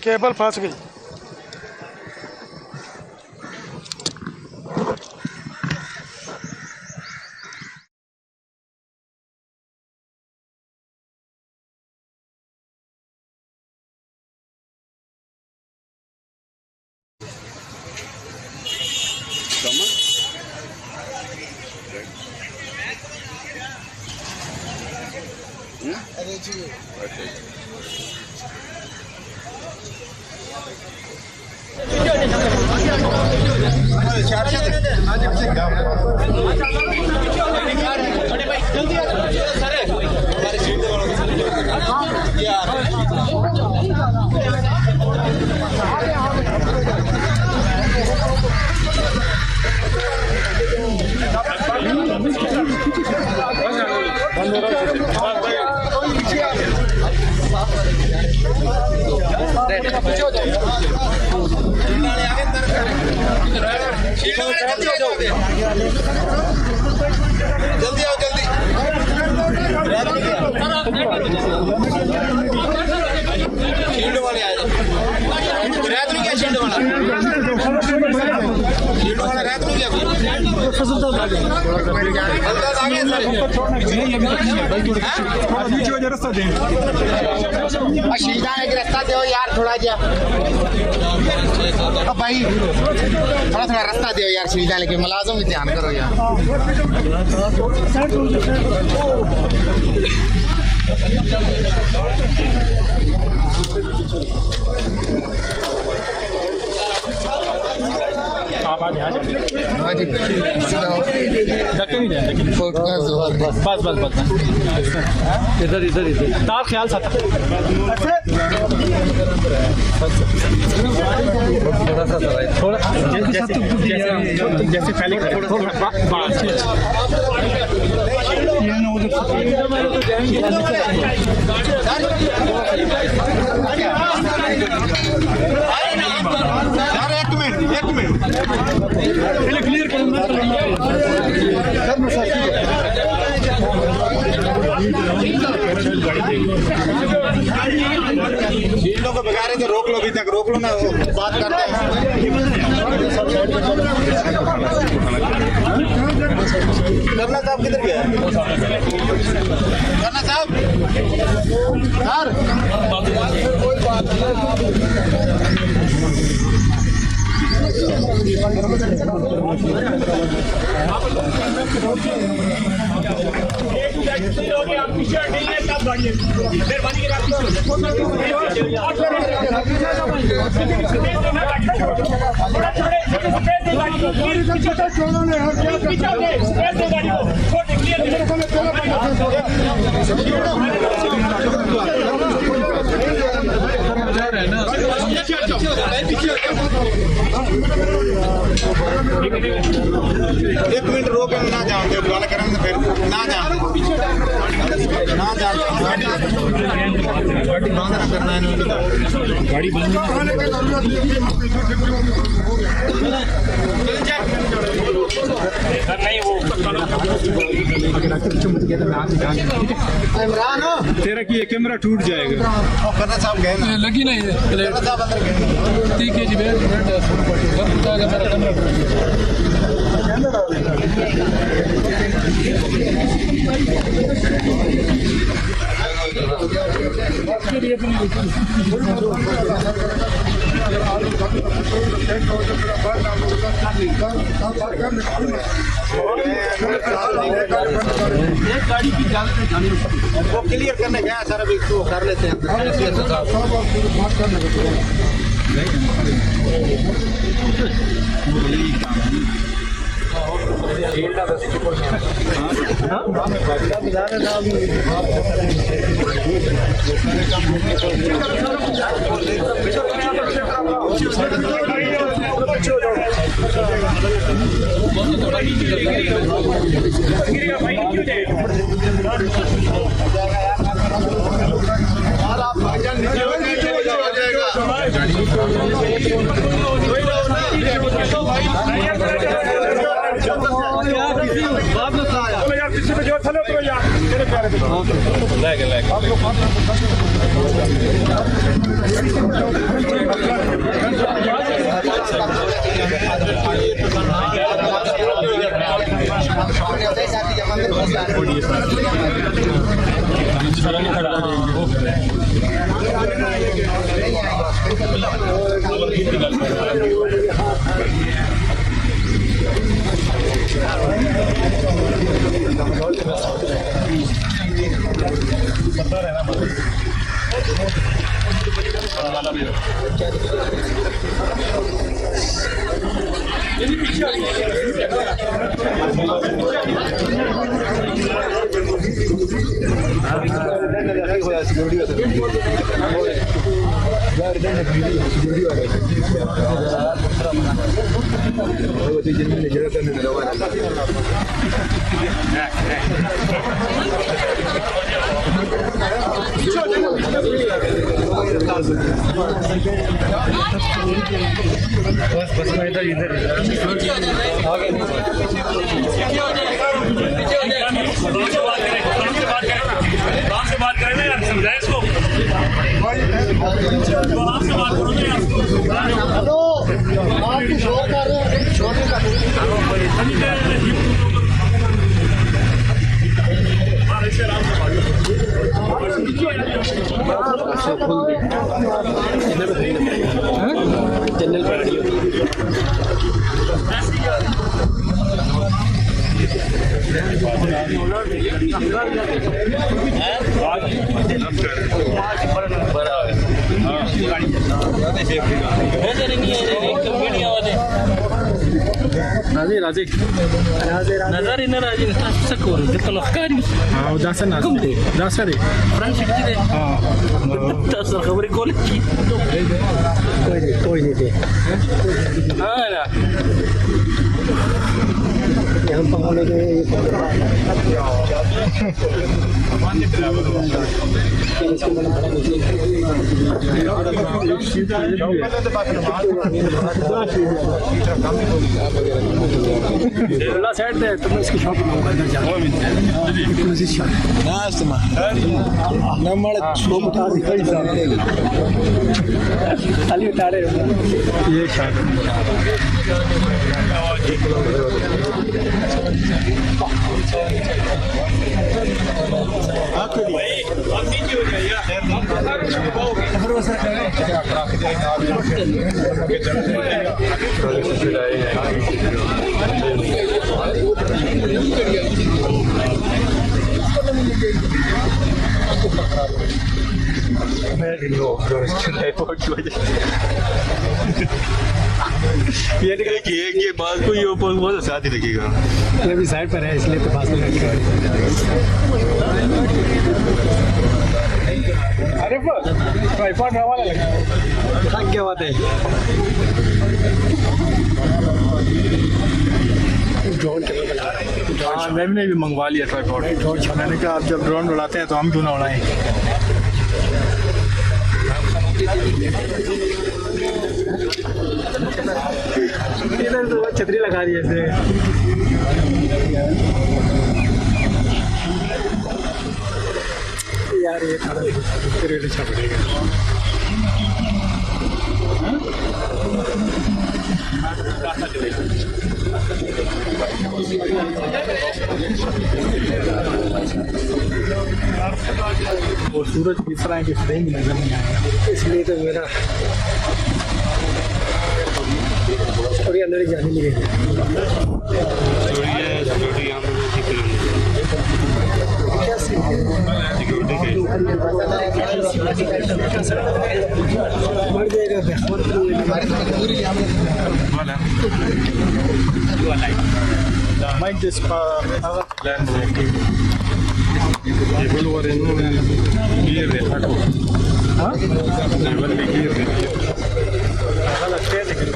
Cable फंस गई। जल्दी आओ जल्दी शील्ड वाले आए रात में क्या शील्ड वाला रात में क्या शील्ड आने का रास्ता दो यार थोड़ा जा भाई थोड़ा थोड़ा रास्ता दो यार शील्ड आने के मुलाजिम भी ध्यान करो यार आप आज यहाँ बस बस बस इधर इधर इधर तार ख्याल सा थोड़ा जैसे पहले एक मिनट क्लियर शील्डों को भगा रहे तो रोक लो अभी तक रोक लो ना बात करते हैं करना साहब किधर गया करना साहब सर कोई बात एक मिनट रोक ना जान दे गाल करें फिर ना जान गाड़ी बंद ना करना है गाड़ी बंद नहीं वो इमरान हो तेरा कि ये कैमरा टूट जाएगा करना साहब गए ना लगी नहीं है करना साहब अंदर गए 30 kg वेट गाड़ी की वो क्लियर करने गया सर अभी तो कर लेते हैं आप बस मैं इधर आगे बात से बात करें ना यार, समझाए इसको। बात से बात करो ना यार। हेलो, आप की शो कर रहे हैं, शो नहीं कर चैनल पर राजे नजर इन राजे सकोर कितना लखकारी हां उदास ना उदास रे फ्रेंड सीट दे हां तसर खबरी कॉल की कोई नहीं दे हां ना हम पहुंच गए साइड दे तुम इसकी शॉप अंदर जाओ खाली उतारे ये शॉप ये बात को ये बहुत साथ ही लगेगा। ये भी साइड पर है इसलिए तो पास में लगेगा। अरे ट्राइपॉड वाला लगा क्या बात है। ड्रोन हाँ मैंने भी मंगवा लिया ट्राइपॉड। मैंने कहा आप जब ड्रोन उड़ाते हैं तो हम क्यों ना उड़ाएं। इधर तो छतरी लगा दी ऐसे यार ये थोड़ा रेट अच्छा पड़ेगा। वो सूरज किस तरह के फ्रेम नजर नहीं आएगा इसलिए तो मेरा थोड़ी अंदर ही जाने लगे। बढ़ जाएगा might just land table वर गिर रहा था हाँ टेबल में गिर रही लगता है लेकिन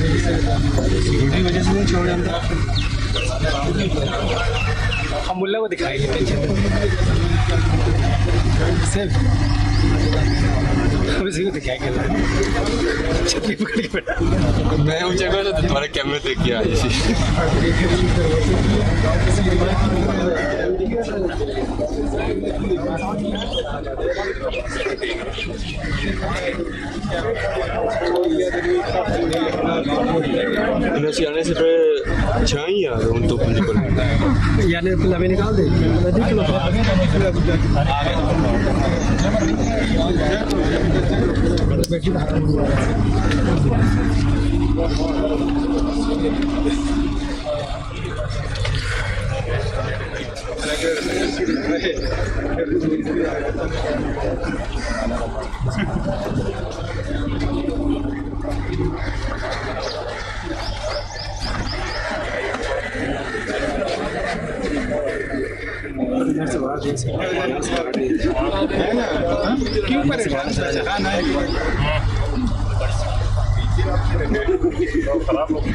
सिक्योरिटी वजह से नहीं छोड़ अंदर हम मुल्ला को दिखाएंगे टेंशन सेफ हम इसी को दिखाएंगे छतरी पकड़ के बैठा मैं ऊंचा कर तो तुम्हारे कैमरे देख के आई थी आने से पहले चाहिए यार उन तो पुंजी पर यानी लवे निकाल दे बैठी क्यों परेशान खराब हो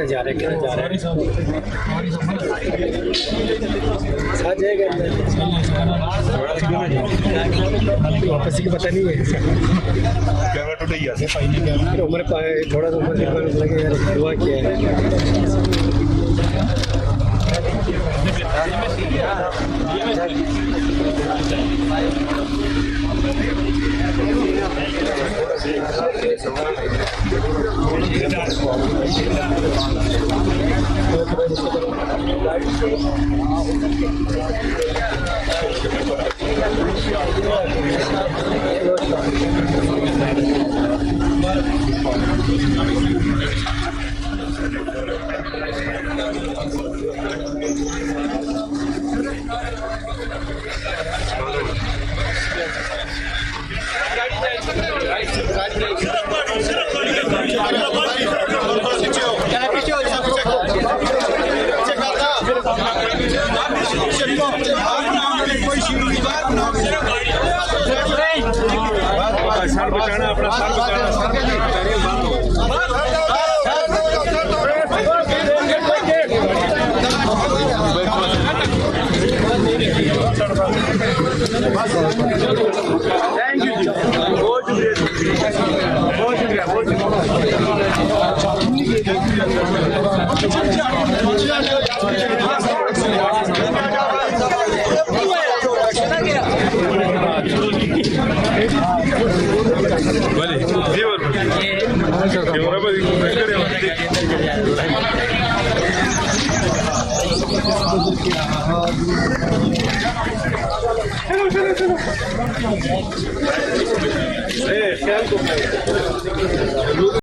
जा रहे वापस की पता नहीं है कैमरा टूट गया उम्र थोड़ा सा उम्र लगे यार दुआ किया है चलो